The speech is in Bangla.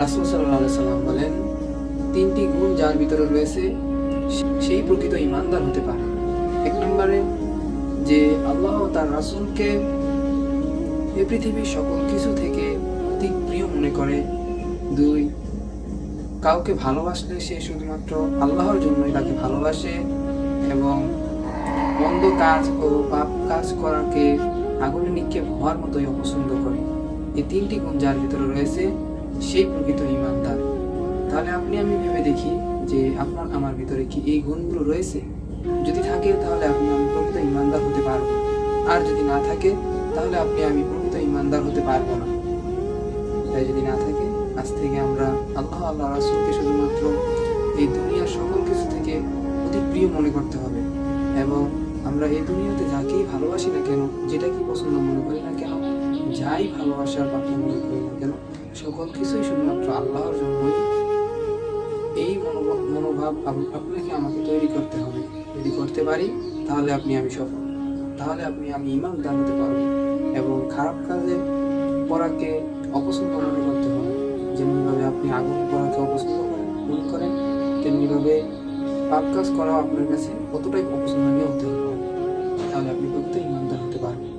রাসূল সাল্লাল্লাহু আলাইহি সাল্লাম বলেন, তিনটি গুণ যার ভিতরে রয়েছে সেই প্রকৃত ঈমানদার হতে পারে। এক নম্বরে যে আল্লাহ ও তার রাসূলকে এই পৃথিবীর সকল কিছু থেকে অতি প্রিয় মনে করে। দুই, কাউকে ভালোবাসলে সে শুধুমাত্র আল্লাহর জন্যই তাকে ভালোবাসে এবং মন্দ কাজ ও পাপ কাজ করাকে আগুনে নিক্ষেপ হওয়ার মতোই অপছন্দ করে। এই তিনটি গুণ যার ভিতরে রয়েছে সেই প্রকৃত ঈমানদার। তাহলে আপনি আমি ভেবে দেখি যে আপনার আমার ভিতরে কি এই গুণগুলো রয়েছে? যদি থাকে তাহলে আপনি আমি প্রকৃত ঈমানদার হতে পারবো, আর যদি না থাকে তাহলে আপনি আমি প্রকৃত ঈমানদার হতে পারবো না। তাই যদি না থাকে, আজ থেকে আমরা আল্লাহ রাসূলকে শুধুমাত্র এই দুনিয়ার সকল কিছু থেকে অতি প্রিয় মনে করতে হবে এবং আমরা এই দুনিয়াতে যাকেই ভালোবাসি না কেন, যেটা কি পছন্দ মনে করি না কেন, যাই ভালোবাসার পাত্র মনে করি না কেন, সকল কিছুই শুধুমাত্র আল্লাহর জন্যই। এই মনোভাব আপনাকে আমাকে তৈরি করতে হবে। যদি করতে পারি তাহলে আপনি আমি সফল, তাহলে আপনি আমি ঈমানদার হতে পারবো এবং খারাপ কাজে পড়াকে অপছন্দ মনে করতে হবে। যেমনভাবে আপনি আগুনে পড়াকে অপছন্দ মনে করেন, তেমনিভাবে পাপ কাজ করাও আপনার কাছে কতটাই অপছন্দনীয় হতে হবে, তাহলে আপনি প্রকৃত ঈমানদার হতে পারবেন।